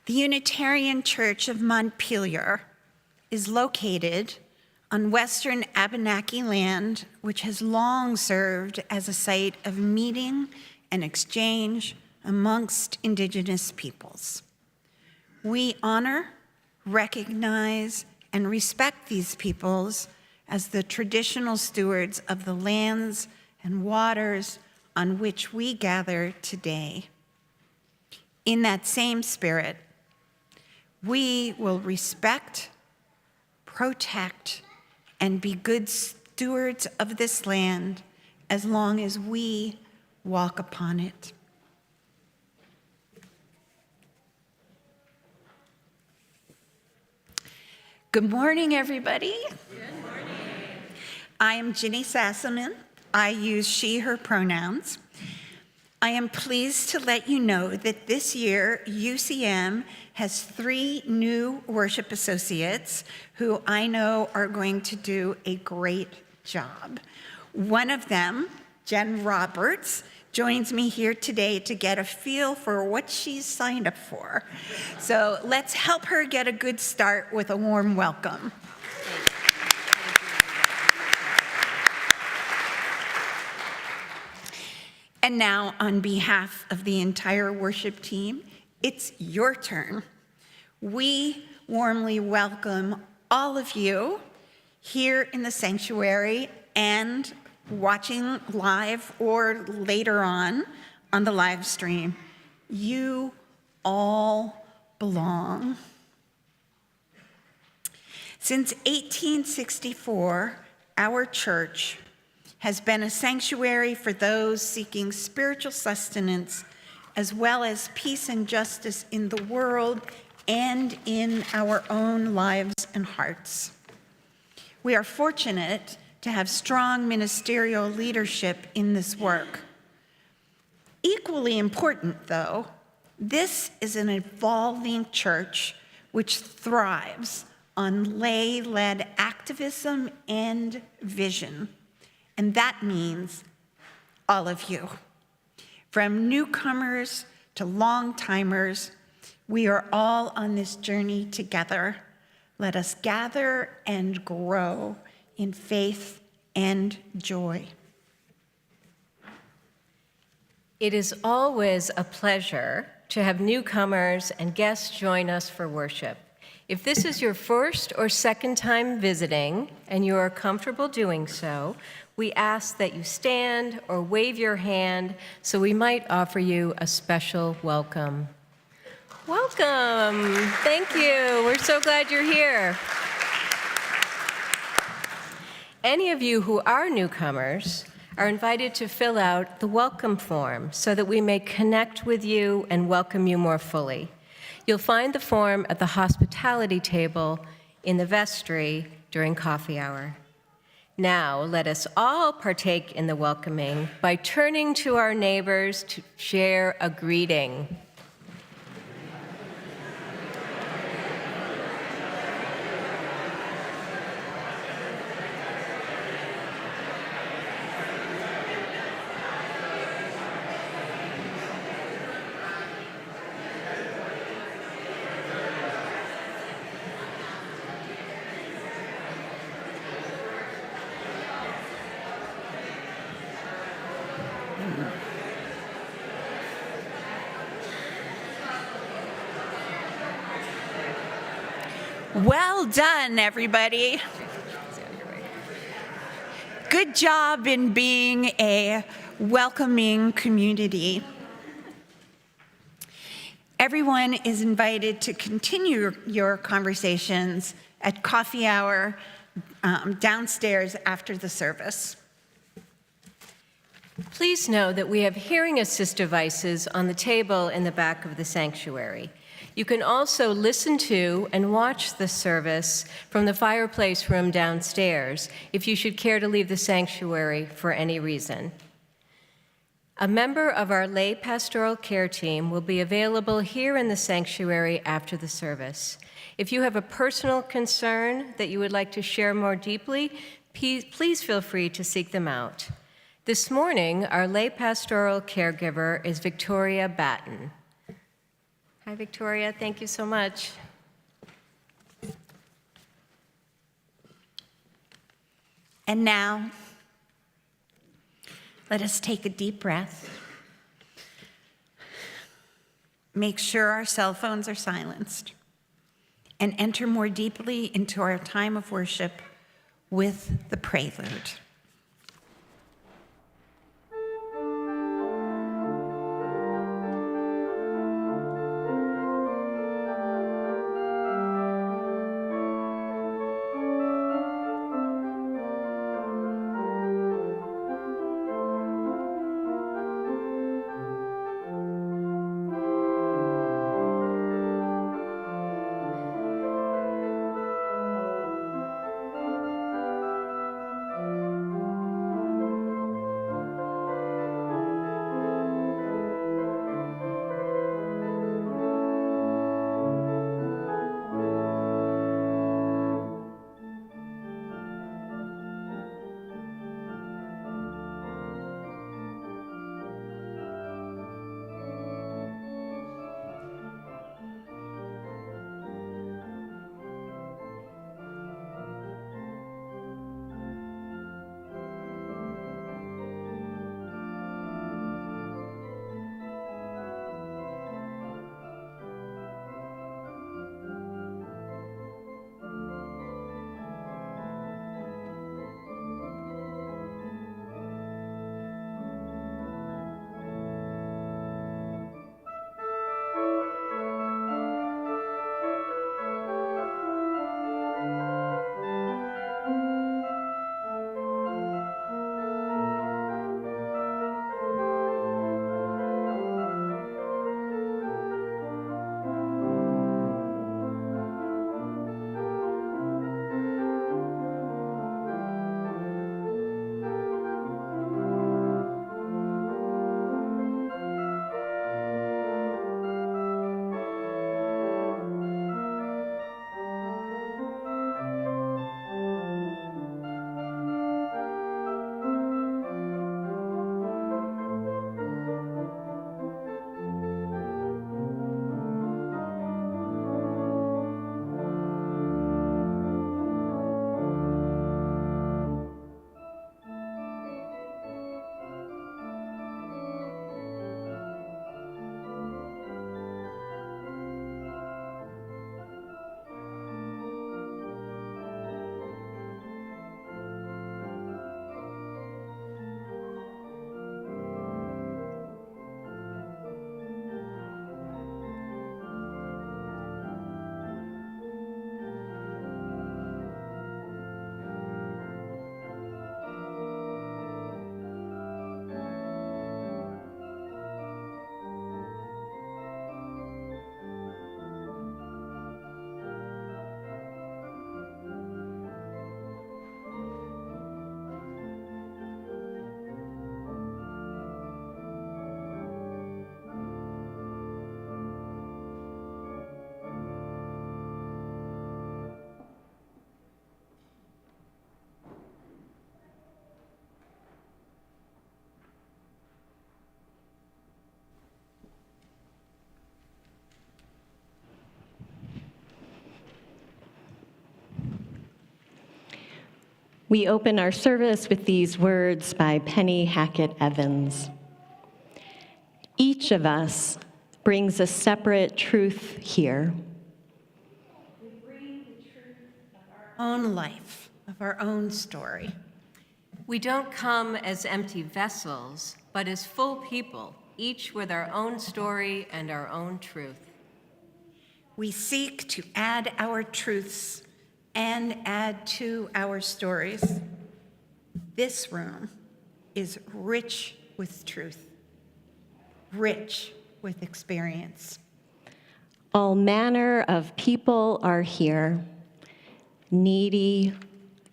The Unitarian Church of Montpelier is located on Western Abenaki land, which has long served as a site of meeting and exchange amongst Indigenous peoples. We honor, recognize, and respect these peoples as the traditional stewards of the lands and waters on which we gather today. In that same spirit, we will respect, protect, and be good stewards of this land as long as we walk upon it. Good morning, everybody. Good morning. I am Ginny Sassaman. I use she, her pronouns. I am pleased to let you know that this year, UCM has 3 new worship associates who I know are going to do a great job. One of them, Jen Roberts, joins me here today to get a feel for what she's signed up for. So let's help her get a good start with a warm welcome. And now, on behalf of the entire worship team, it's your turn. We warmly welcome all of you here in the sanctuary and watching live or later on the live stream. You all belong. Since 1864, our church has been a sanctuary for those seeking spiritual sustenance, as well as peace and justice in the world and in our own lives and hearts. We are fortunate to have strong ministerial leadership in this work. Equally important, though, this is an evolving church which thrives on lay-led activism and vision. And that means all of you. From newcomers to long-timers, we are all on this journey together. Let us gather and grow in faith and joy. It is always a pleasure to have newcomers and guests join us for worship. If this is your first or second time visiting and you are comfortable doing so, we ask that you stand or wave your hand so we might offer you a special welcome. Welcome. Thank you. We're so glad you're here. Any of you who are newcomers are invited to fill out the welcome form so that we may connect with you and welcome you more fully. You'll find the form at the hospitality table in the vestry during coffee hour. Now, let us all partake in the welcoming by turning to our neighbors to share a greeting. Well done, everybody. Good job in being a welcoming community. Everyone is invited to continue your conversations at coffee hour downstairs after the service. Please know that we have hearing assist devices on the table in the back of the sanctuary. You can also listen to and watch the service from the fireplace room downstairs if you should care to leave the sanctuary for any reason. A member of our lay pastoral care team will be available here in the sanctuary after the service. If you have a personal concern that you would like to share more deeply, please feel free to seek them out. This morning, our lay pastoral caregiver is Victoria Batten. Hi, Victoria. Thank you so much. And now, let us take a deep breath. Make sure our cell phones are silenced, and enter more deeply into our time of worship with the prelude. We open our service with these words by Penny Hackett Evans. Each of us brings a separate truth here. We bring the truth of our own life, of our own story. We don't come as empty vessels, but as full people, each with our own story and our own truth. We seek to add our truths and add to our stories. This room is rich with truth, rich with experience. All manner of people are here, needy,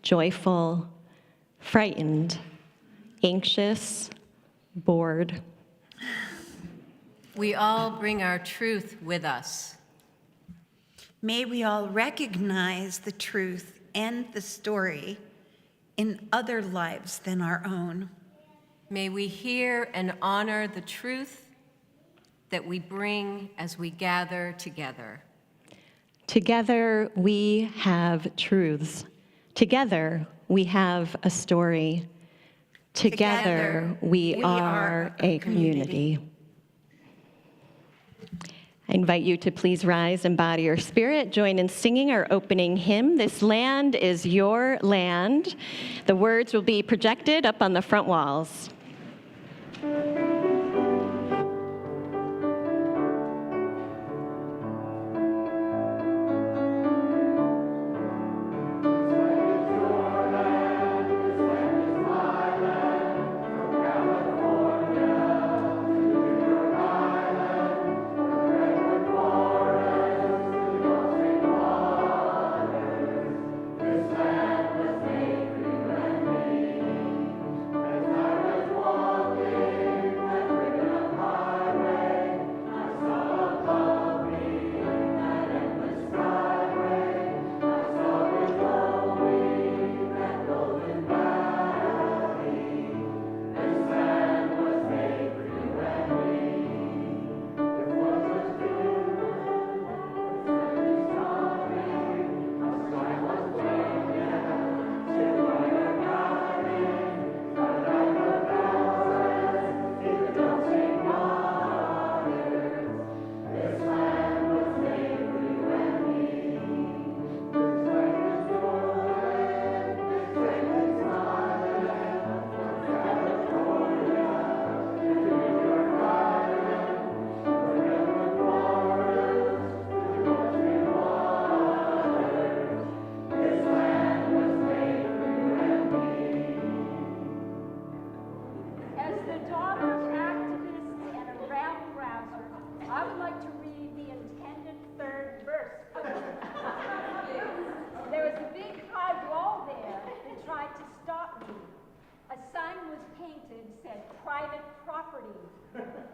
joyful, frightened, anxious, bored. We all bring our truth with us. May we all recognize the truth and the story in other lives than our own. May we hear and honor the truth that we bring as we gather together. Together we have truths. Together we have a story. Together we are a community. I invite you to please rise and body your spirit. Join in singing our opening hymn, This Land is Your Land. The words will be projected up on the front walls.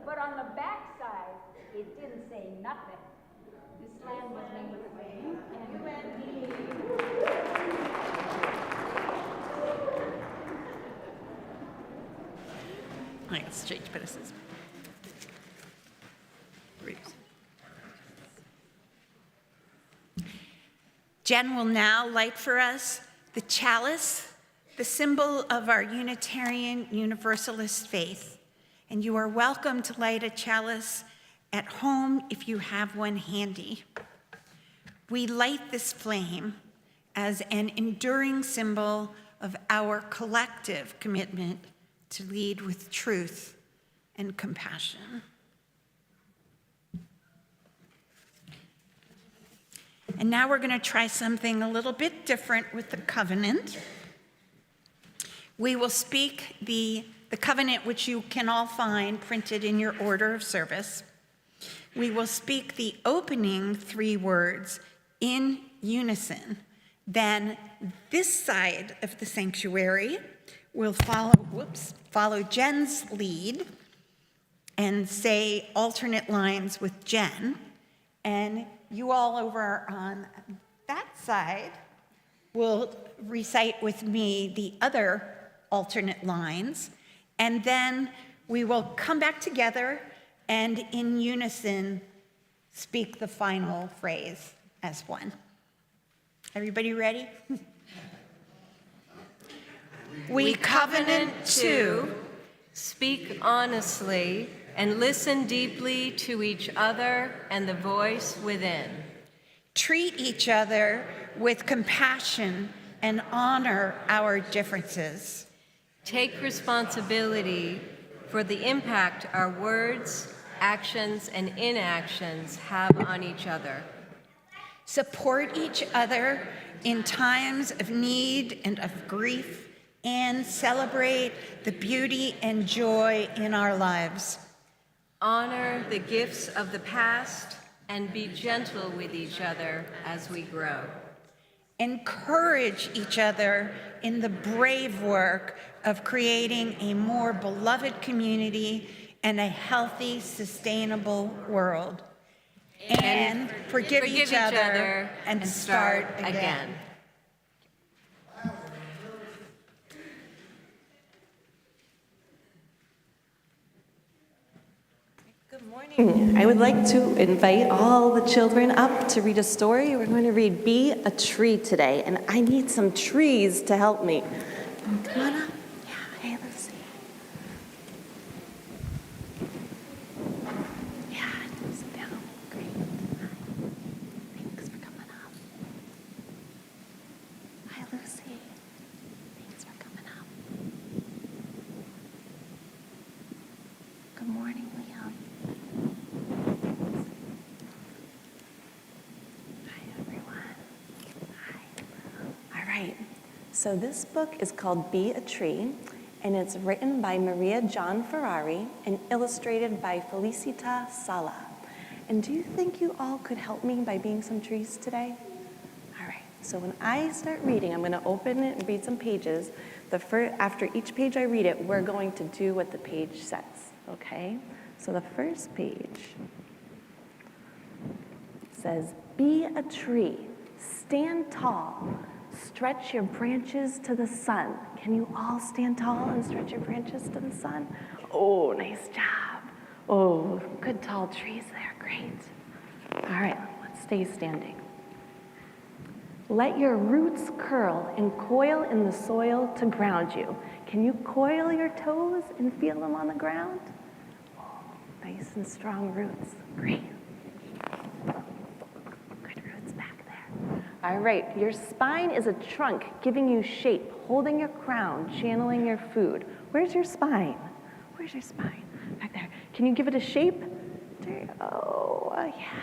But on the backside, it didn't say nothing. This land was made for you and me. All right, let's change places. Jen will now light for us the chalice, the symbol of our Unitarian Universalist faith. And you are welcome to light a chalice at home if you have one handy. We light this flame as an enduring symbol of our collective commitment to lead with truth and compassion. And now we're going to try something a little bit different with the covenant. We will speak the covenant, which you can all find printed in your order of service. We will speak the opening 3 words in unison. Then this side of the sanctuary will follow Jen's lead and say alternate lines with Jen. And you all over on that side will recite with me the other alternate lines. And then we will come back together and in unison speak the final phrase as one. Everybody ready? We covenant to speak honestly and listen deeply to each other and the voice within. treat each other with compassion and honor our differences. Take responsibility for the impact our words, actions, and inactions have on each other. Support each other in times of need and of grief, and celebrate the beauty and joy in our lives. Honor the gifts of the past and be gentle with each other as we grow. Encourage each other in the brave work of creating a more beloved community and a healthy, sustainable world. And forgive each other and start again. Good morning. I would like to invite all the children up to read a story. We're going to read Be a Tree today, and I need some trees to help me. Come on up. Yeah, hey, Lucy. Yeah, sit down. Great. Hi. Thanks for coming up. Hi, Lucy. Thanks for coming up. Good morning, Liam. Hi, everyone. Hi. All right. So this book is called Be a Tree, and it's written by Maria John Ferrari and illustrated by Felicita Sala. And do you think you all could help me by being some trees today? All right. So when I start reading, I'm going to open it and read some pages. After each page I read it, we're going to do what the page says. Okay? So the first page says, be a tree, stand tall, stretch your branches to the sun. Can you all stand tall and stretch your branches to the sun? Oh, nice job. Oh, good tall trees there, great. All right, let's stay standing. Let your roots curl and coil in the soil to ground you. Can you coil your toes and feel them on the ground? Nice and strong roots. Great. Good roots back there. All right, your spine is a trunk giving you shape, holding your crown, channeling your food. Where's your spine? Where's your spine? Back there. Can you give it a shape? There you go. Yeah.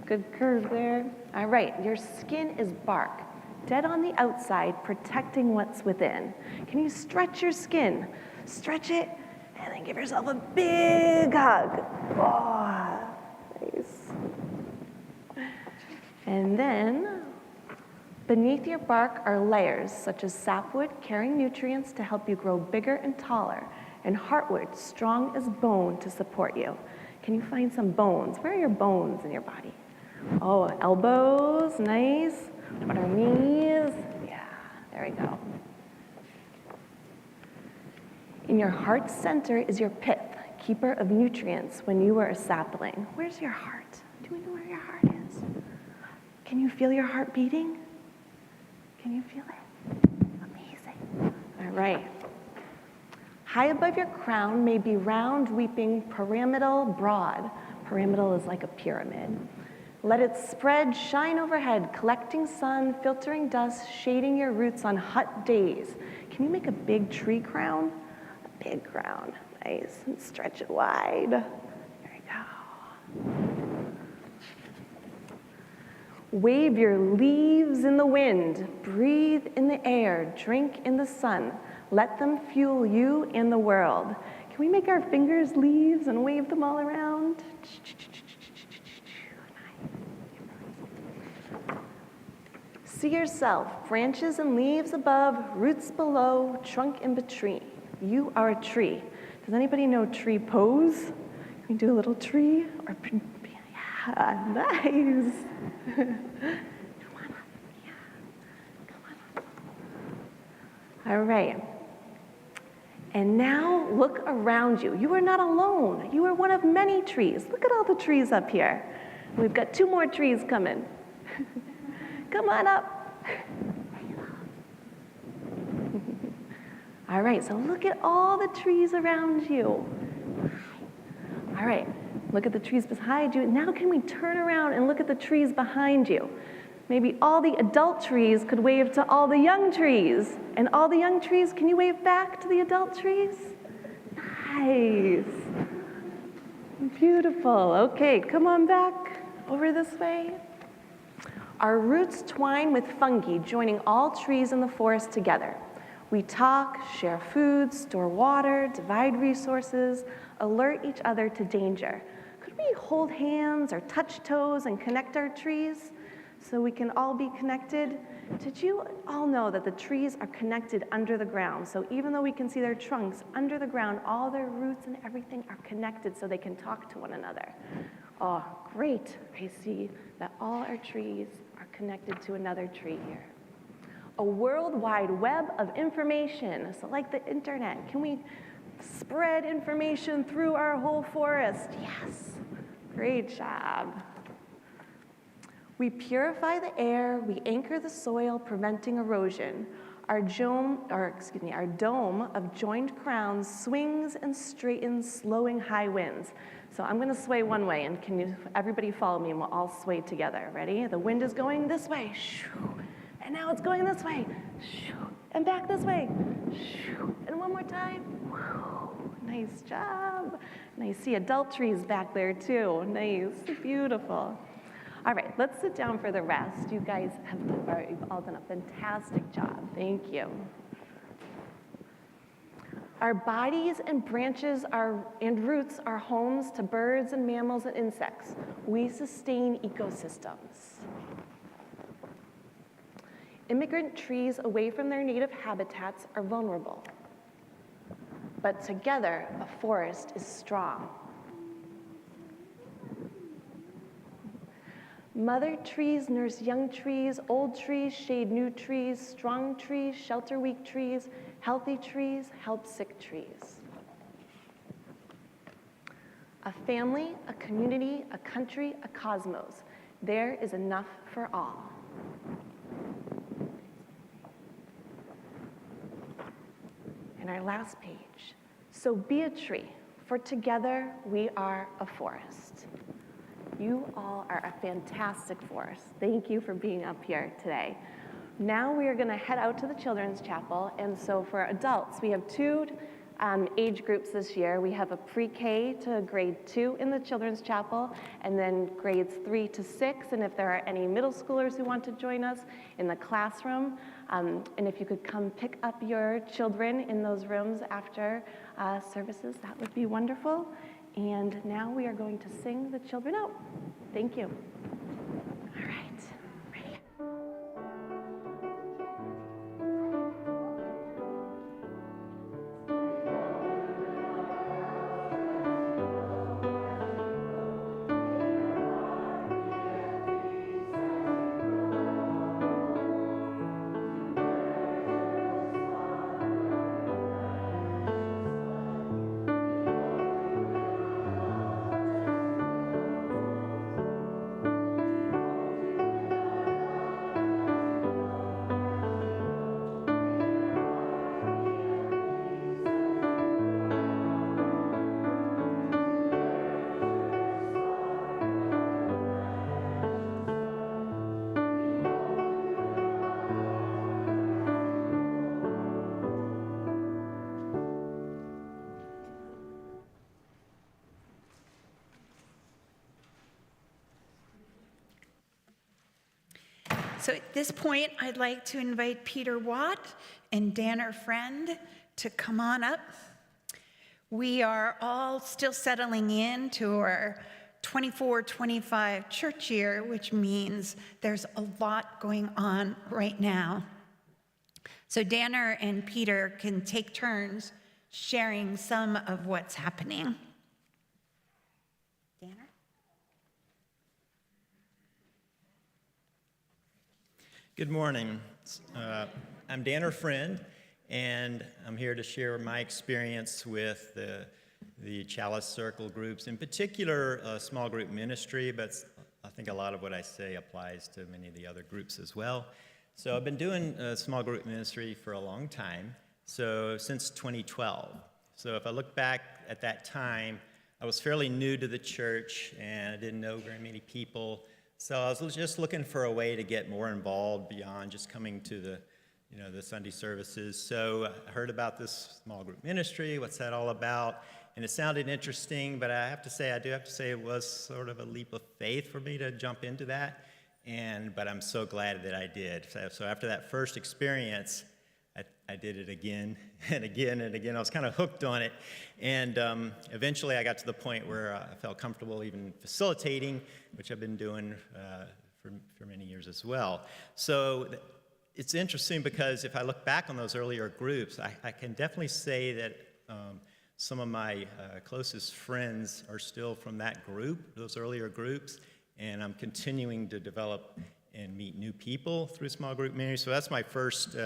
Good curve there. All right, your skin is bark, dead on the outside, protecting what's within. Can you stretch your skin? Stretch it. And then give yourself a big hug. Oh, nice. And then, beneath your bark are layers, such as sapwood, carrying nutrients to help you grow bigger and taller, and heartwood, strong as bone to support you. Can you find some bones? Where are your bones in your body? Oh, elbows, nice. What about our knees? Yeah, there we go. In your heart's center is your pith, keeper of nutrients when you were a sapling. Where's your heart? Do we know where your heart is? Can you feel your heart beating? Can you feel it? Amazing. All right. High above your crown may be round, weeping, pyramidal, broad. Pyramidal is like a pyramid. Let it spread, shine overhead, collecting sun, filtering dust, shading your roots on hot days. Can you make a big tree crown? Big crown, nice, and stretch it wide. There we go. Wave your leaves in the wind, breathe in the air, drink in the sun. Let them fuel you and the world. Can we make our fingers leaves and wave them all around? See yourself, branches and leaves above, roots below, trunk in between. You are a tree. Does anybody know tree pose? Can we do a little tree? Or yeah, nice. Come on up. Yeah. Come on up. All right. And now look around you. You are not alone. You are one of many trees. Look at all the trees up here. We've got 2 more trees coming. Come on up. All right, so look at all the trees around you. All right, look at the trees behind you. Now can we turn around and look at the trees behind you? Maybe all the adult trees could wave to all the young trees. And all the young trees, can you wave back to the adult trees? Nice. Beautiful. Okay, come on back over this way. Our roots twine with fungi, joining all trees in the forest together. We talk, share food, store water, divide resources, alert each other to danger. Could we hold hands or touch toes and connect our trees so we can all be connected? Did you all know that the trees are connected under the ground? So even though we can see their trunks, under the ground, all their roots and everything are connected so they can talk to one another. Oh, great. I see that all our trees are connected to another tree here. A worldwide web of information, so like the internet. Can we Spread information through our whole forest. Yes, great job. We purify the air, we anchor the soil, preventing erosion. Our dome of joined crowns swings and straightens, slowing high winds. So I'm gonna sway one way, and everybody follow me, and we'll all sway together. Ready? The wind is going this way, and now it's going this way, and back this way, and one more time. Nice job. Nice. See adult trees back there too. Nice, beautiful. All right, let's sit down for the rest. You guys you've all done a fantastic job. Thank you. Our bodies and branches and roots are homes to birds and mammals and insects. We sustain ecosystems. Immigrant trees away from their native habitats are vulnerable. But together, a forest is strong. Mother trees nurse young trees, old trees shade new trees, strong trees shelter weak trees, healthy trees help sick trees. A family, a community, a country, a cosmos. There is enough for all. And our last page. So be a tree, for together we are a forest. You all are a fantastic force. Thank you for being up here today. Now we are going to head out to the Children's Chapel. And so for adults, we have two age groups this year. We have a pre-K to grade 2 in the Children's Chapel, and then grades 3 to 6. And if there are any middle schoolers who want to join us in the classroom, and if you could come pick up your children in those rooms after services, that would be wonderful. And now we are going to sing the children out. Thank you. All right. Ready? So at this point, I'd like to invite Peter Watt and Danner Friend to come on up. We are all still settling in to our 24-25 church year, which means there's a lot going on right now. So Danner and Peter can take turns sharing some of what's happening. Danner? Good morning. I'm Danner Friend, and I'm here to share my experience with the Chalice Circle groups, in particular small group ministry, but I think a lot of what I say applies to many of the other groups as well. So I've been doing small group ministry for a long time, so since 2012. So if I look back at that time, I was fairly new to the church, and I didn't know very many people. So I was just looking for a way to get more involved beyond just coming to the Sunday services. So I heard about this small group ministry, what's that all about? And it sounded interesting, but I do have to say it was sort of a leap of faith for me to jump into that. But I'm so glad that I did. So after that first experience, I did it again and again and again. I was kind of hooked on it. And eventually I got to the point where I felt comfortable even facilitating, which I've been doing for many years as well. So it's interesting because if I look back on those earlier groups, I can definitely say that some of my closest friends are still from that group, those earlier groups, and I'm continuing to develop and meet new people through small group ministry. So that's my first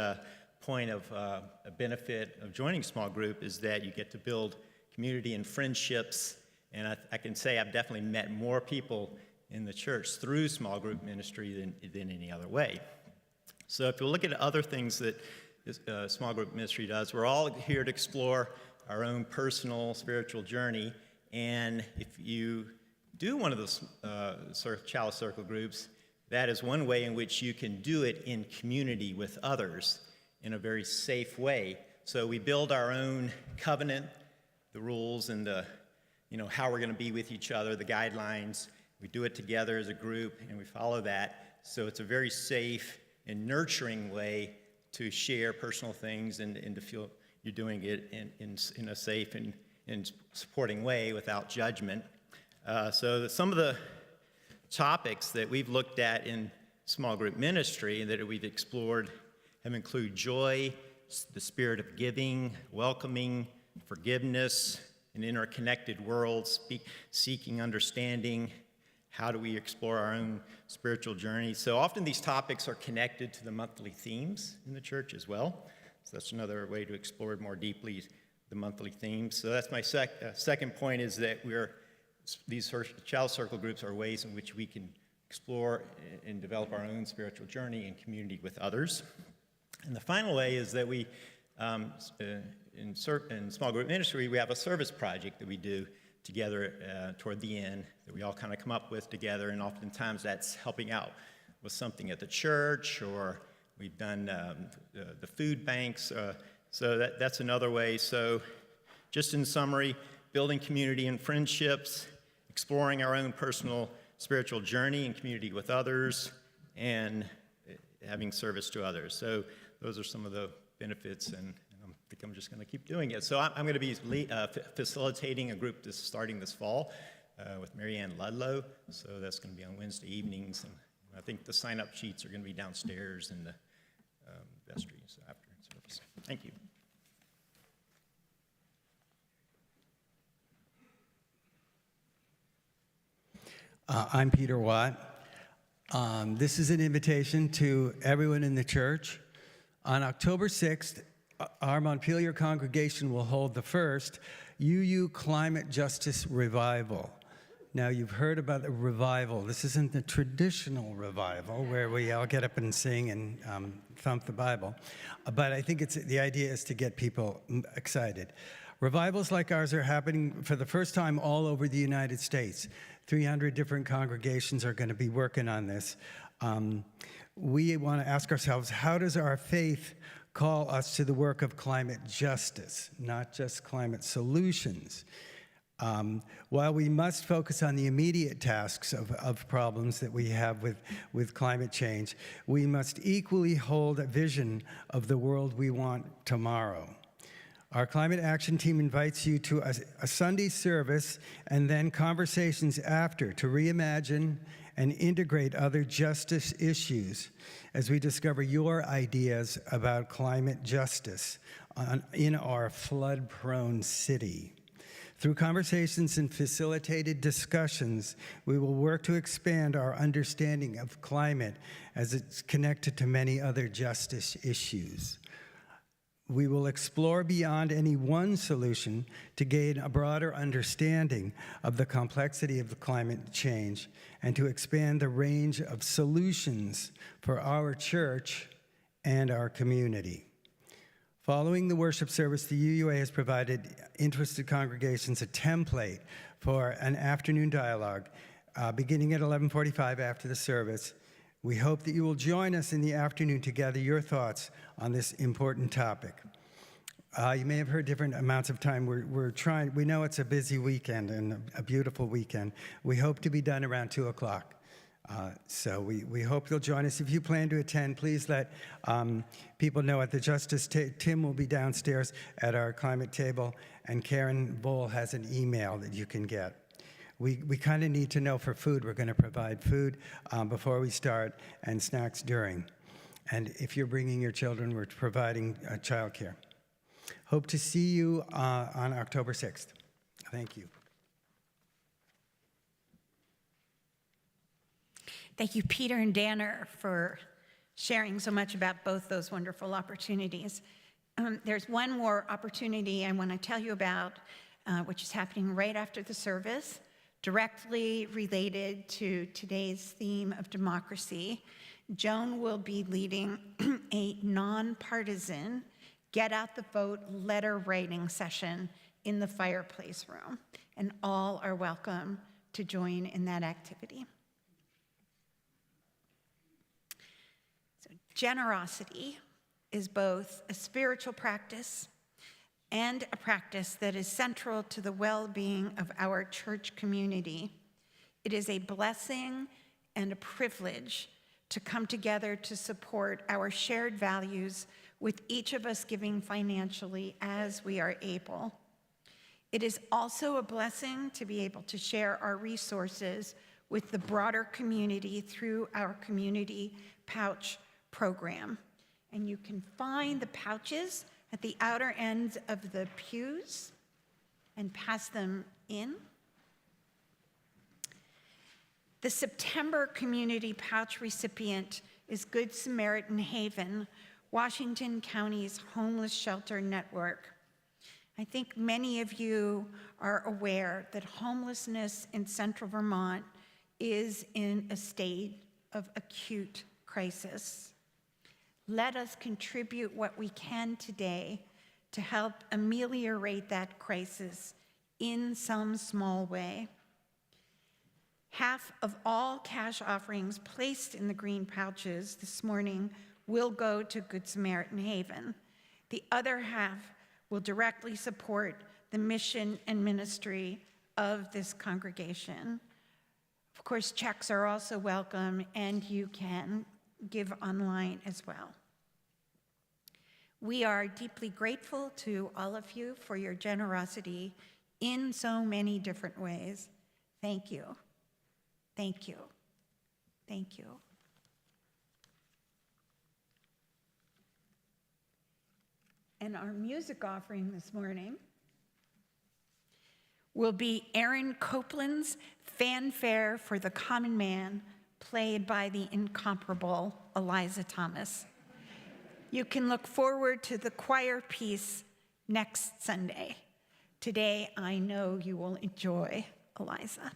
point of a benefit of joining a small group is that you get to build community and friendships. And I can say I've definitely met more people in the church through small group ministry than any other way. So if you look at other things that this, small group ministry does, we're all here to explore our own personal spiritual journey. And if you do one of those chalice circle groups, that is one way in which you can do it in community with others in a very safe way. So we build our own covenant, the rules and the, how we're going to be with each other, the guidelines. We do it together as a group, and we follow that. So it's a very safe and nurturing way to share personal things and to feel you're doing it in a safe and supporting way without judgment. So some of the topics that we've looked at in small group ministry and that we've explored have included joy, the spirit of giving, welcoming, forgiveness, an interconnected world, seeking understanding. How do we explore our own spiritual journey? So often these topics are connected to the monthly themes in the church as well. So that's another way to explore more deeply the monthly themes. So that's my second point, is that these chalice circle groups are ways in which we can explore and develop our own spiritual journey in community with others. And the final way is that we, in small group ministry, we have a service project that we do together toward the end that we all kind of come up with together, and oftentimes that's helping out with something at the church, or we've done the food banks, so that's another way. So just in summary, building community and friendships, exploring our own personal spiritual journey in community with others, and having service to others. So those are some of the benefits, and I think I'm just going to keep doing it. So I'm going to be facilitating a group that's starting this fall with Mary Ann Ludlow. So that's going to be on Wednesday evenings, and I think the sign-up sheets are going to be downstairs in the vestry after service. Thank you. I'm Peter Watt. This is an invitation to everyone in the church. On October 6th, our Montpelier congregation will hold the first UU Climate Justice Revival. Now, you've heard about the revival. This isn't the traditional revival where we all get up and sing and thump the Bible, but I think the idea is to get people excited. Revivals like ours are happening for the first time all over the United States. 300 different congregations are going to be working on this. We want to ask ourselves, how does our faith call us to the work of climate justice, not just climate solutions? While we must focus on the immediate tasks of problems that we have with climate change, we must equally hold a vision of the world we want tomorrow. Our climate action team invites you to a Sunday service and then conversations after to reimagine and integrate other justice issues as we discover your ideas about climate justice in our flood-prone city. Through conversations and facilitated discussions, we will work to expand our understanding of climate as it's connected to many other justice issues. We will explore beyond any one solution to gain a broader understanding of the complexity of the climate change and to expand the range of solutions for our church and our community. Following the worship service, the UUA has provided interested congregations a template for an afternoon dialogue beginning at 11:45 after the service. We hope that you will join us in the afternoon to gather your thoughts on this important topic. You may have heard different amounts of time. We know it's a busy weekend and a beautiful weekend. We hope to be done around 2 o'clock. So we hope you'll join us. If you plan to attend, please let people know at the Justice. Tim will be downstairs at our climate table, and Karen Bowl has an email that you can get. We kind of need to know for food. We're going to provide food before we start and snacks during. And if you're bringing your children, we're providing childcare. Hope to see you on October 6th. Thank you. Thank you, Peter and Danner, for sharing so much about both those wonderful opportunities. There's one more opportunity I want to tell you about, which is happening right after the service, directly related to today's theme of democracy. Joan will be leading a nonpartisan get out the vote letter writing session in the fireplace room, and all are welcome to join in that activity. So generosity is both a spiritual practice and a practice that is central to the well-being of our church community. It is a blessing and a privilege to come together to support our shared values, with each of us giving financially as we are able. It is also a blessing to be able to share our resources with the broader community through our community pouch program. And you can find the pouches at the outer ends of the pews and pass them in. The September Community Pouch recipient is Good Samaritan Haven, Washington County's homeless shelter network. I think many of you are aware that homelessness in central Vermont is in a state of acute crisis. Let us contribute what we can today to help ameliorate that crisis in some small way. Half of all cash offerings placed in the green pouches this morning will go to Good Samaritan Haven. The other half will directly support the mission and ministry of this congregation. Of course, checks are also welcome, and you can give online as well. We are deeply grateful to all of you for your generosity in so many different ways. Thank you. Thank you. Thank you. And our music offering this morning will be Aaron Copland's Fanfare for the Common Man, played by the incomparable Eliza Thomas. You can look forward to the choir piece next Sunday. Today, I know you will enjoy Eliza.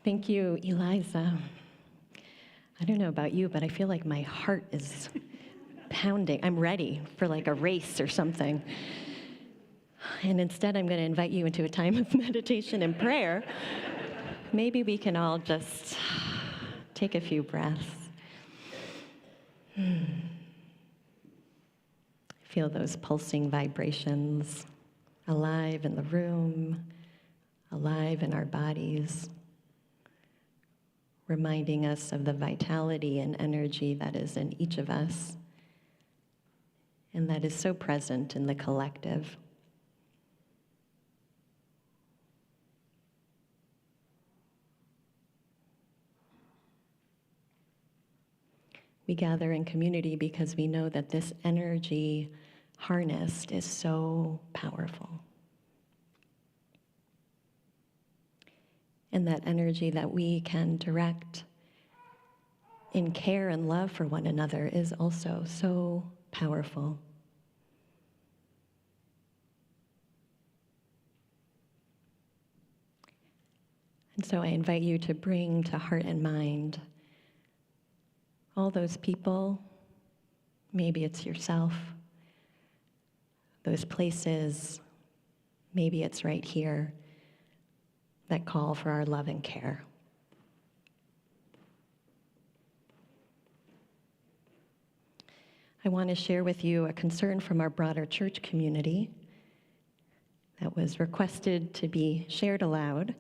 Thank you, Eliza. I don't know about you, but I feel like my heart is pounding. I'm ready for like a race or something. And instead, I'm going to invite you into a time of meditation and prayer. Maybe we can all just take a few breaths. Feel those pulsing vibrations, alive in the room, alive in our bodies, reminding us of the vitality and energy that is in each of us and that is so present in the collective. We gather in community because we know that this energy harnessed is so powerful. And that energy that we can direct in care and love for one another is also so powerful. And so I invite you to bring to heart and mind all those people, maybe it's yourself, those places, maybe it's right here, that call for our love and care. I want to share with you a concern from our broader church community that was requested to be shared aloud.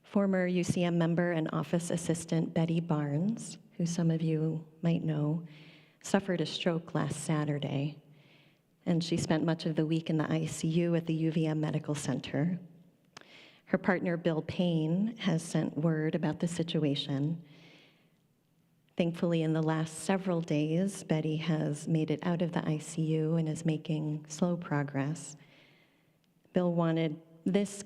Former UCM member and office assistant Betty Barnes, who some of you might know, suffered a stroke last Saturday, and she spent much of the week in the ICU at the UVM Medical Center. Her partner, Bill Payne, has sent word about the situation. Thankfully, in the last several days, Betty has made it out of the ICU and is making slow progress. Bill wanted this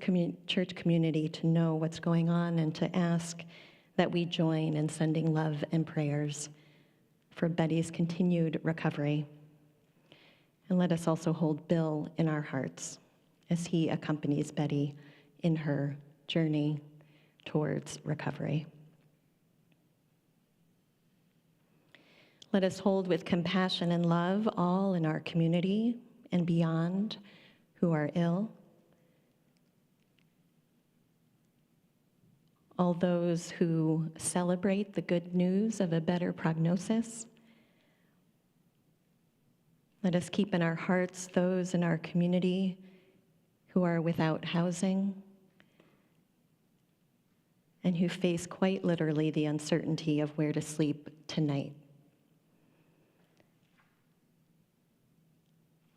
church community to know what's going on and to ask that we join in sending love and prayers for Betty's continued recovery. And let us also hold Bill in our hearts as he accompanies Betty in her journey towards recovery. Let us hold with compassion and love all in our community and beyond who are ill, all those who celebrate the good news of a better prognosis. Let us keep in our hearts those in our community who are without housing and who face quite literally the uncertainty of where to sleep tonight.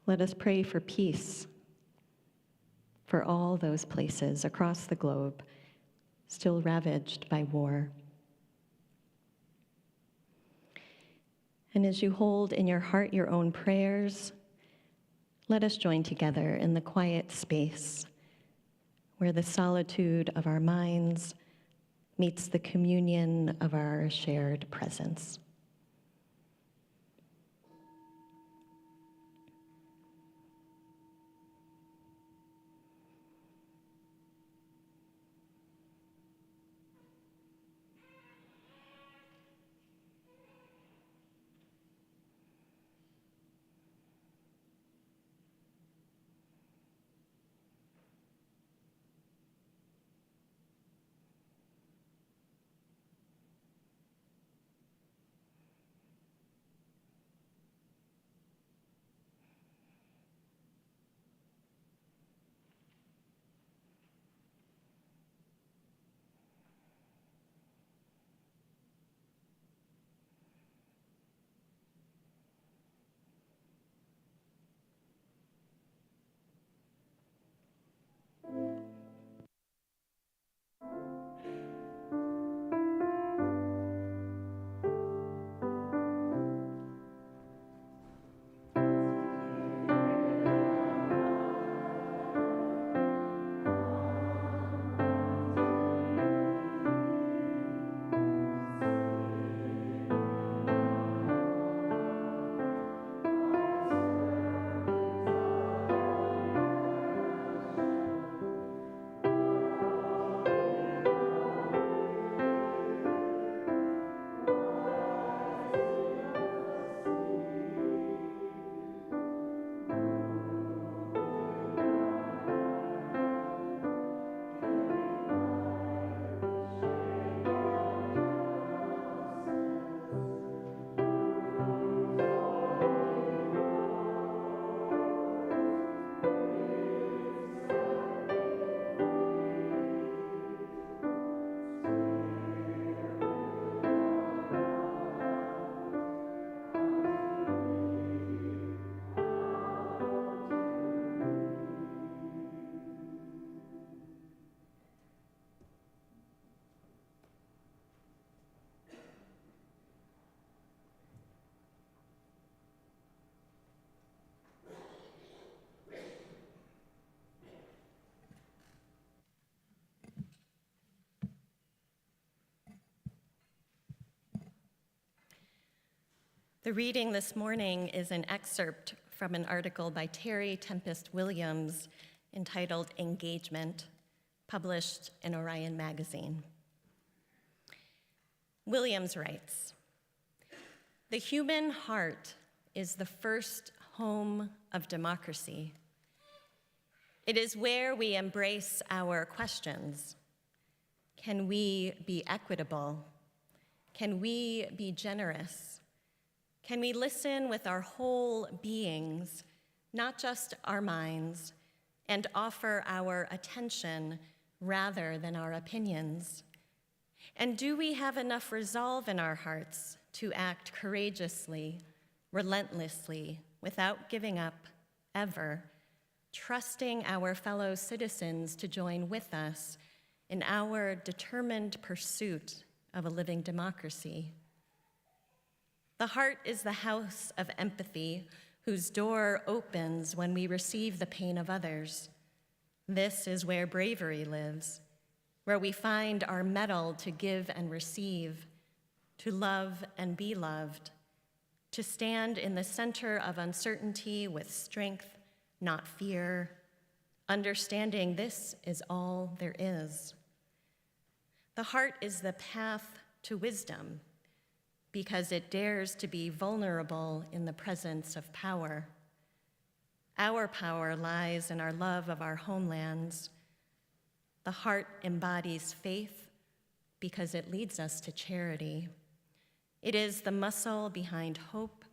Let us pray for peace for all those places across the globe still ravaged by war. And as you hold in your heart your own prayers, let us join together in the quiet space where the solitude of our minds meets the communion of our shared presence. The reading this morning is an excerpt from an article by Terry Tempest Williams entitled Engagement, published in Orion magazine. Williams writes, "The human heart is the first home of democracy. It is where we embrace our questions. Can we be equitable? Can we be generous? Can we listen with our whole beings, not just our minds, and offer our attention rather than our opinions? And do we have enough resolve in our hearts to act courageously, relentlessly, without giving up, ever, trusting our fellow citizens to join with us in our determined pursuit of a living democracy? The heart is the house of empathy whose door opens when we receive the pain of others. This is where bravery lives, where we find our mettle to give and receive, to love and be loved, to stand in the center of uncertainty with strength, not fear, understanding this is all there is. The heart is the path to wisdom because it dares to be vulnerable in the presence of power. Our power lies in our love of our homelands. The heart embodies faith because it leads us to charity. It is the muscle behind hope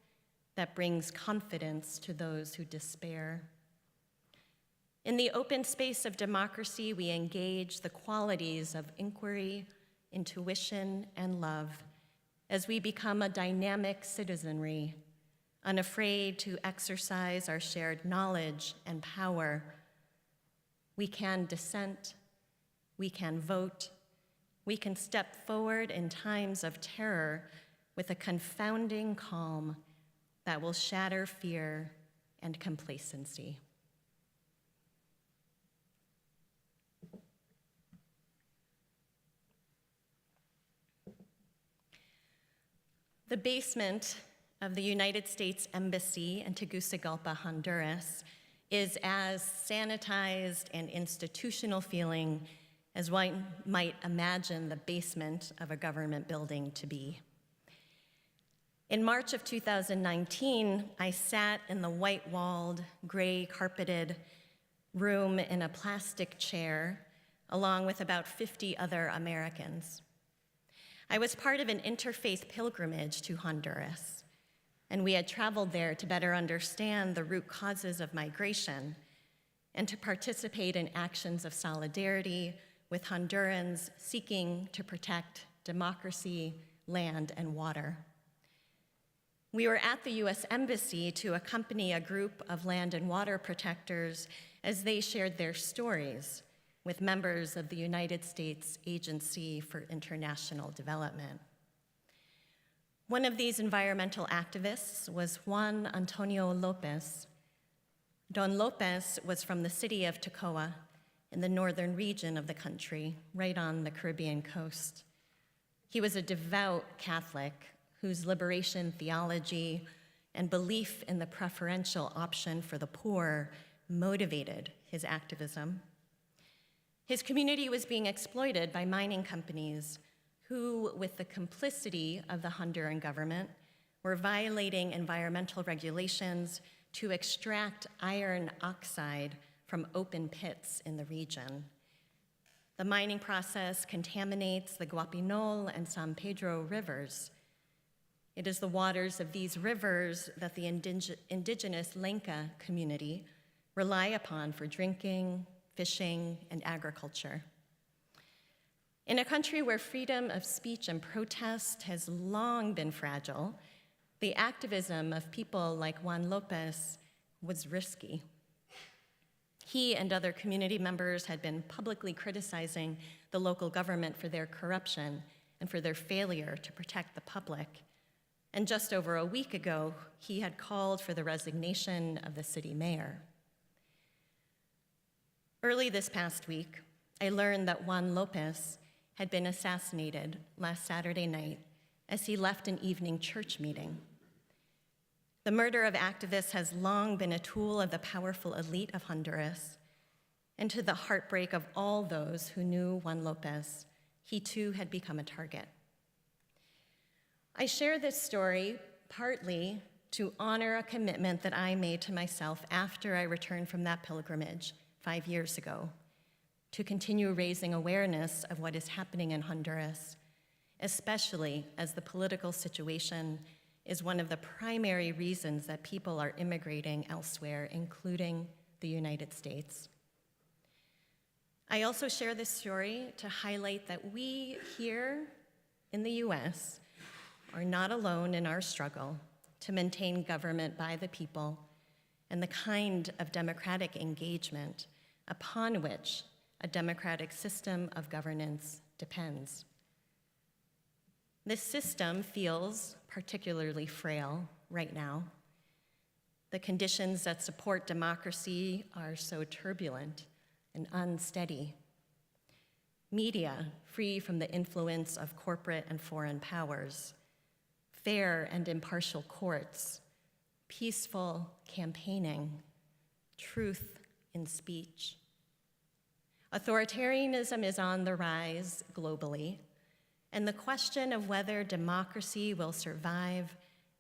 that brings confidence to those who despair. In the open space of democracy, we engage the qualities of inquiry, intuition, and love as we become a dynamic citizenry, unafraid to exercise our shared knowledge and power. We can dissent, we can vote, we can step forward in times of terror with a confounding calm that will shatter fear and complacency. The basement of the United States Embassy in Tegucigalpa, Honduras, is as sanitized and institutional feeling as one might imagine the basement of a government building to be. In March of 2019, I sat in the white-walled, gray-carpeted room in a plastic chair, along with about 50 other Americans. I was part of an interfaith pilgrimage to Honduras, and we had traveled there to better understand the root causes of migration and to participate in actions of solidarity with Hondurans seeking to protect democracy, land, and water. We were at the U.S. Embassy to accompany a group of land and water protectors as they shared their stories with members of the United States Agency for International Development. One of these environmental activists was Juan Antonio Lopez. Don Lopez was from the city of Toccoa in the northern region of the country, right on the Caribbean coast. He was a devout Catholic whose liberation theology and belief in the preferential option for the poor motivated his activism. His community was being exploited by mining companies who, with the complicity of the Honduran government, were violating environmental regulations to extract iron oxide from open pits in the region. The mining process contaminates the Guapinol and San Pedro rivers. It is the waters of these rivers that the indigenous Lenca community rely upon for drinking, fishing, and agriculture. In a country where freedom of speech and protest has long been fragile, the activism of people like Juan Lopez was risky. He and other community members had been publicly criticizing the local government for their corruption and for their failure to protect the public. And just over a week ago, he had called for the resignation of the city mayor. Early this past week, I learned that Juan Lopez had been assassinated last Saturday night as he left an evening church meeting. The murder of activists has long been a tool of the powerful elite of Honduras, and to the heartbreak of all those who knew Juan Lopez, he too had become a target. I share this story partly to honor a commitment that I made to myself after I returned from that pilgrimage 5 years ago, to continue raising awareness of what is happening in Honduras, especially as the political situation is one of the primary reasons that people are immigrating elsewhere, including the United States. I also share this story to highlight that we here in the US are not alone in our struggle to maintain government by the people and the kind of democratic engagement upon which a democratic system of governance depends. This system feels particularly frail right now. The conditions that support democracy are so turbulent and unsteady. Media free from the influence of corporate and foreign powers, fair and impartial courts, peaceful campaigning, truth in speech. Authoritarianism is on the rise globally, and the question of whether democracy will survive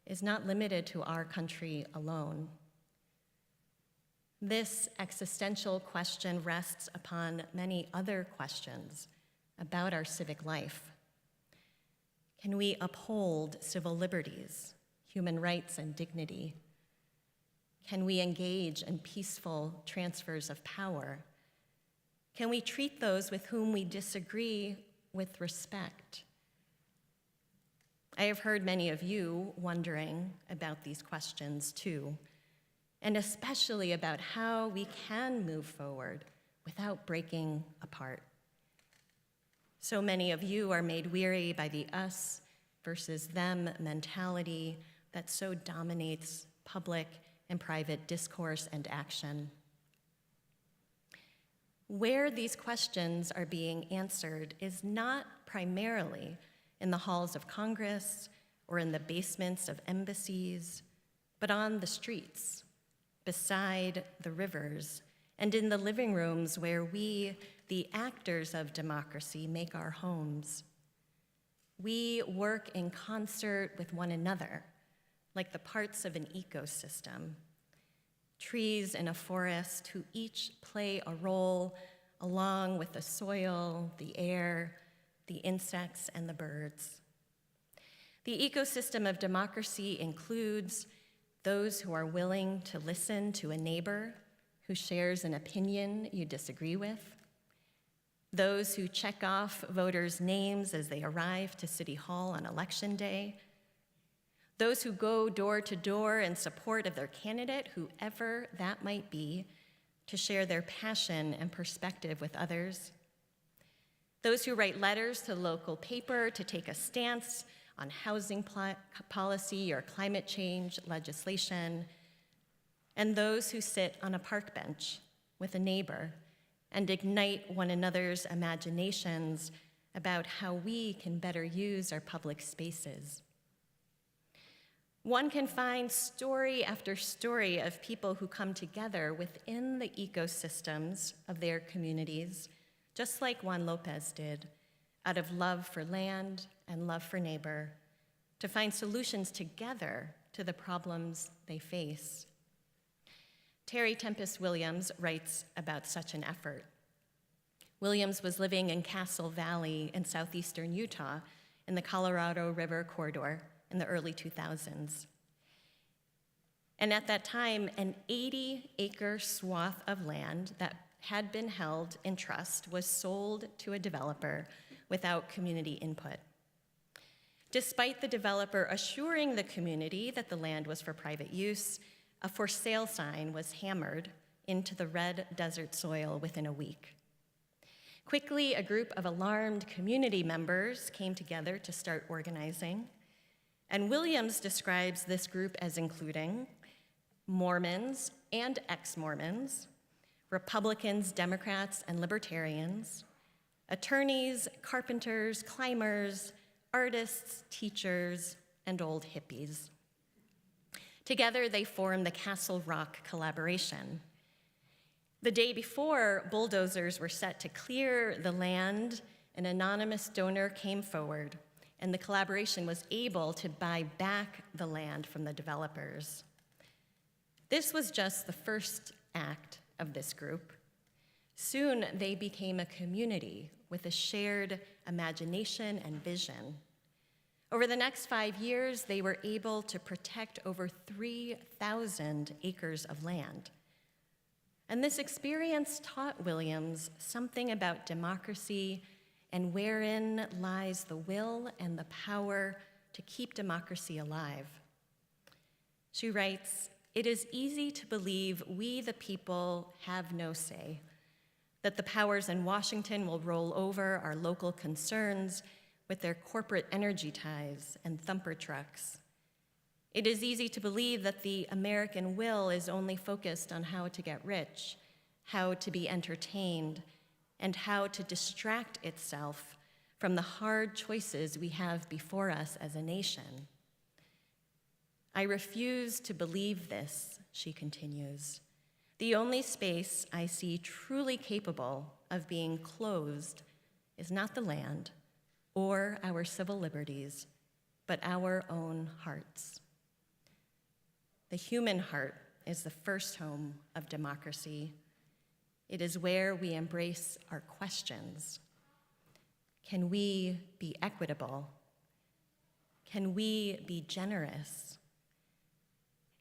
is not limited to our country alone. This existential question rests upon many other questions about our civic life. Can we uphold civil liberties, human rights, and dignity? Can we engage in peaceful transfers of power? Can we treat those with whom we disagree with respect? I have heard many of you wondering about these questions too, and especially about how we can move forward without breaking apart. So many of you are made weary by the us versus them mentality that so dominates public and private discourse and action. Where these questions are being answered is not primarily in the halls of Congress or in the basements of embassies, but on the streets, beside the rivers, and in the living rooms where we, the actors of democracy, make our homes. We work in concert with one another, like the parts of an ecosystem. Trees in a forest who each play a role along with the soil, the air, the insects, and the birds. The ecosystem of democracy includes those who are willing to listen to a neighbor who shares an opinion you disagree with, those who check off voters' names as they arrive to City Hall on Election Day, those who go door to door in support of their candidate, whoever that might be, to share their passion and perspective with others, those who write letters to the local paper to take a stance on housing policy or climate change legislation, and those who sit on a park bench with a neighbor and ignite one another's imaginations about how we can better use our public spaces. One can find story after story of people who come together within the ecosystems of their communities, just like Juan Lopez did, out of love for land and love for neighbor, to find solutions together to the problems they face. Terry Tempest Williams writes about such an effort. Williams was living in Castle Valley in southeastern Utah in the Colorado River corridor in the early 2000s. And at that time, an 80-acre swath of land that had been held in trust was sold to a developer without community input. Despite the developer assuring the community that the land was for private use, a for sale sign was hammered into the red desert soil within a week. Quickly, a group of alarmed community members came together to start organizing, and Williams describes this group as including Mormons and ex-Mormons, Republicans, Democrats, and Libertarians, attorneys, carpenters, climbers, artists, teachers, and old hippies. Together, they formed the Castle Rock collaboration. The day before bulldozers were set to clear the land, an anonymous donor came forward, and the collaboration was able to buy back the land from the developers. This was just the first act of this group. Soon, they became a community with a shared imagination and vision. Over the next 5 years, they were able to protect over 3,000 acres of land. And this experience taught Williams something about democracy and wherein lies the will and the power to keep democracy alive. She writes, "It is easy to believe we, the people, have no say, that the powers in Washington will roll over our local concerns with their corporate energy ties and thumper trucks. It is easy to believe that the American will is only focused on how to get rich, how to be entertained, and how to distract itself from the hard choices we have before us as a nation. I refuse to believe this," she continues. "The only space I see truly capable of being closed is not the land or our civil liberties, but our own hearts. The human heart is the first home of democracy. It is where we embrace our questions. Can we be equitable? Can we be generous?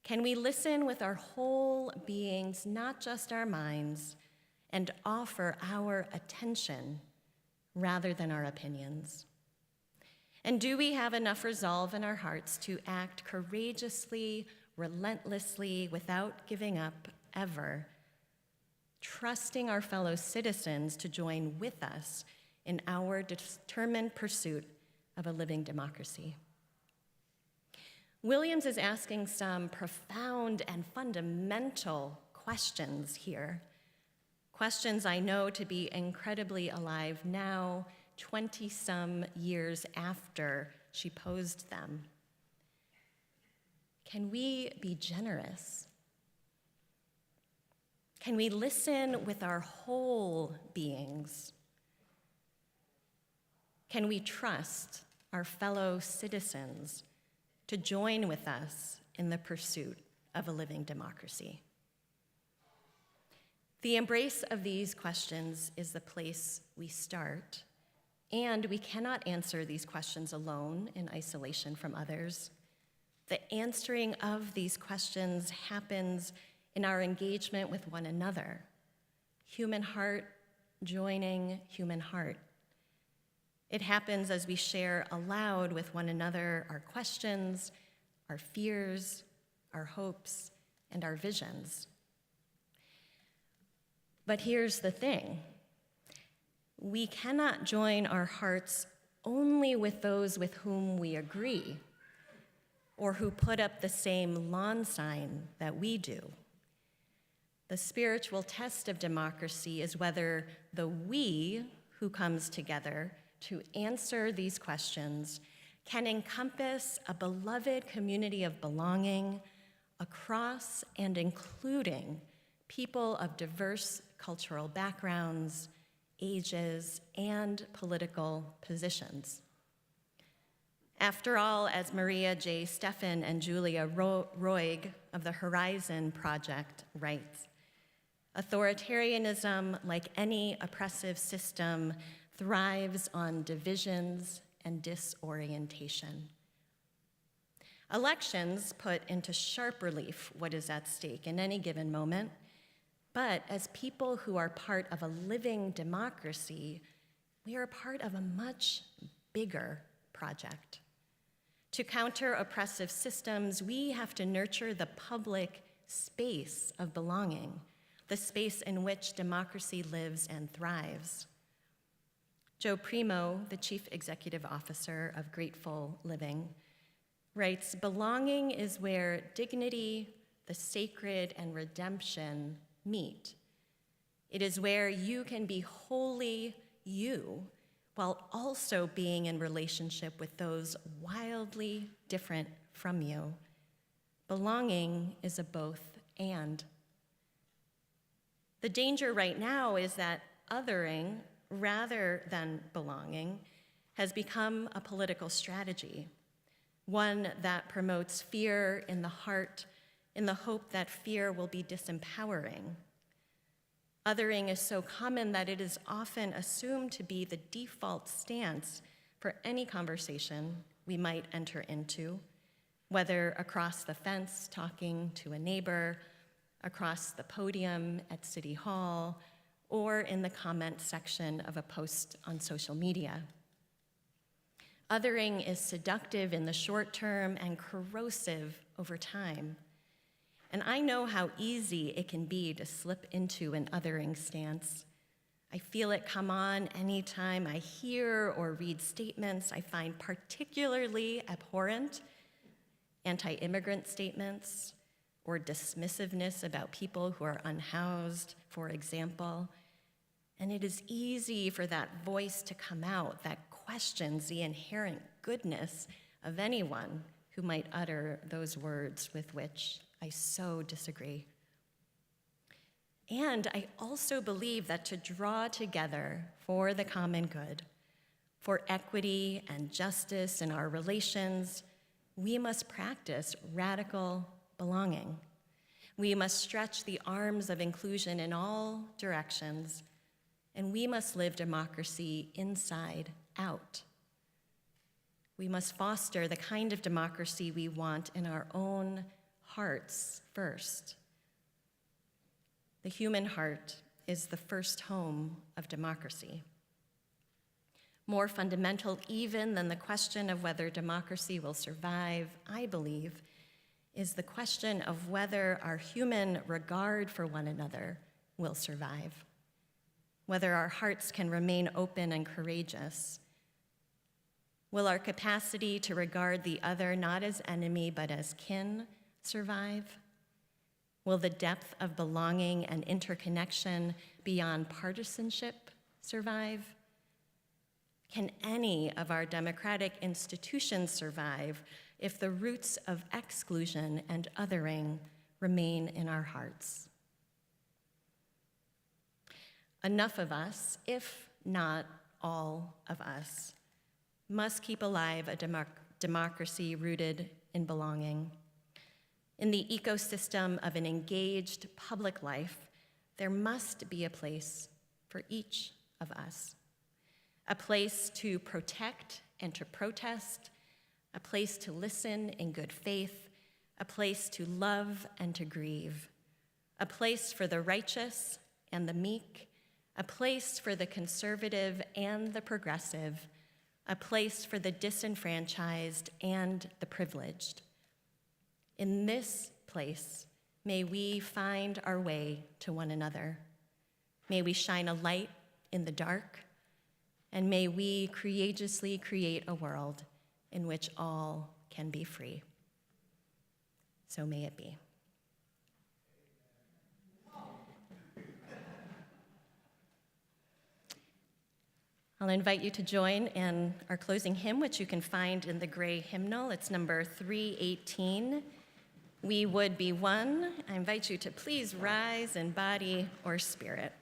Can we listen with our whole beings, not just our minds, and offer our attention rather than our opinions? And do we have enough resolve in our hearts to act courageously, relentlessly, without giving up ever, trusting our fellow citizens to join with us in our determined pursuit of a living democracy?" Williams is asking some profound and fundamental questions here. Questions I know to be incredibly alive now, 20-some years after she posed them. Can we be generous? Can we listen with our whole beings? Can we trust our fellow citizens to join with us in the pursuit of a living democracy? The embrace of these questions is the place we start, and we cannot answer these questions alone in isolation from others. The answering of these questions happens in our engagement with one another, human heart joining human heart. It happens as we share aloud with one another our questions, our fears, our hopes, and our visions. But here's the thing. We cannot join our hearts only with those with whom we agree or who put up the same lawn sign that we do. The spiritual test of democracy is whether the we who comes together to answer these questions can encompass a beloved community of belonging across and including people of diverse cultural backgrounds, ages, and political positions. After all, as Maria J. Steffen and Julia Roig of the Horizon Project writes, authoritarianism, like any oppressive system, thrives on divisions and disorientation. Elections put into sharp relief what is at stake in any given moment, but as people who are part of a living democracy, we are part of a much bigger project. To counter oppressive systems, we have to nurture the public space of belonging, the space in which democracy lives and thrives. Joe Primo, the chief executive officer of Grateful Living, writes, belonging is where dignity, the sacred, and redemption meet. It is where you can be wholly you while also being in relationship with those wildly different from you. Belonging is a both and. The danger right now is that othering, rather than belonging, has become a political strategy, one that promotes fear in the heart in the hope that fear will be disempowering. Othering is so common that it is often assumed to be the default stance for any conversation we might enter into, whether across the fence talking to a neighbor, across the podium at City Hall, or in the comment section of a post on social media. Othering is seductive in the short term and corrosive over time. And I know how easy it can be to slip into an othering stance. I feel it come on anytime I hear or read statements I find particularly abhorrent, anti-immigrant statements, or dismissiveness about people who are unhoused, for example. And it is easy for that voice to come out that questions the inherent goodness of anyone who might utter those words with which I so disagree. And I also believe that to draw together for the common good, for equity and justice in our relations, we must practice radical belonging. We must stretch the arms of inclusion in all directions, and we must live democracy inside out. We must foster the kind of democracy we want in our own hearts first. The human heart is the first home of democracy. More fundamental even than the question of whether democracy will survive, I believe, is the question of whether our human regard for one another will survive, whether our hearts can remain open and courageous. Will our capacity to regard the other not as enemy but as kin survive? Will the depth of belonging and interconnection beyond partisanship survive? Can any of our democratic institutions survive if the roots of exclusion and othering remain in our hearts? Enough of us, if not all of us, must keep alive a democracy rooted in belonging. In the ecosystem of an engaged public life, there must be a place for each of us. A place to protect and to protest, a place to listen in good faith, a place to love and to grieve, a place for the righteous and the meek, a place for the conservative and the progressive, a place for the disenfranchised and the privileged. In this place, may we find our way to one another. May we shine a light in the dark, and may we courageously create a world in which all can be free. So may it be. I'll invite you to join in our closing hymn, which you can find in the gray hymnal. It's number 318, We Would Be One. I invite you to please rise in body or spirit.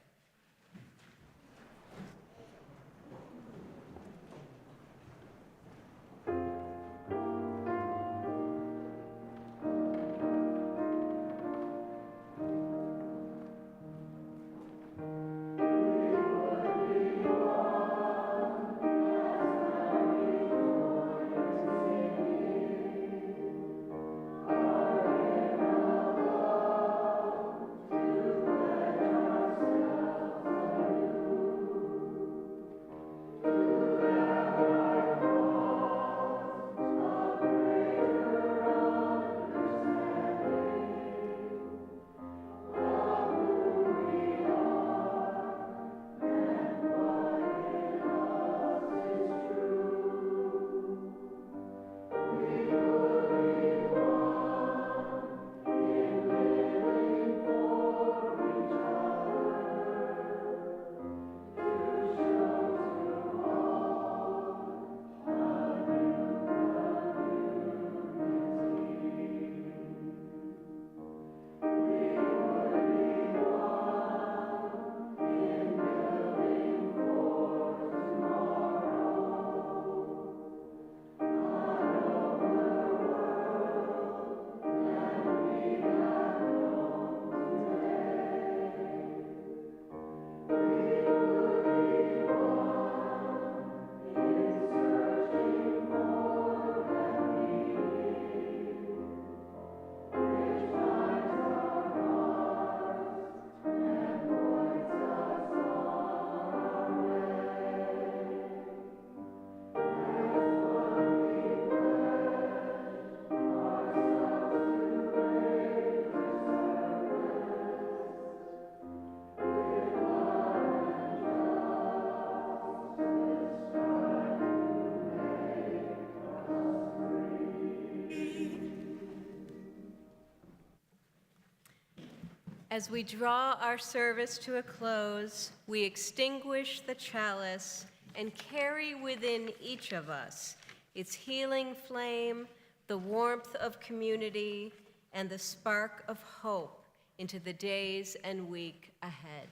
As we draw our service to a close, we extinguish the chalice and carry within each of us its healing flame, the warmth of community, and the spark of hope into the days and week ahead.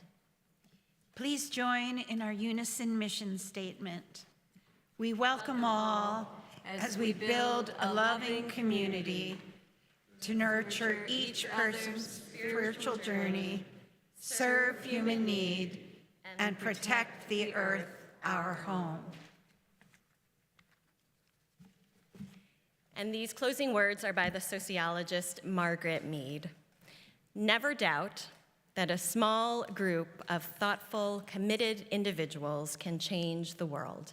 Please join in our unison mission statement. We welcome all as we build a loving community to nurture each person's spiritual journey, serve human need, and protect the earth, our home. And these closing words are by the sociologist Margaret Mead. Never doubt that a small group of thoughtful, committed individuals can change the world.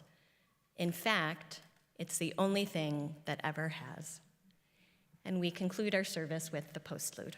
In fact, it's the only thing that ever has. And we conclude our service with the postlude.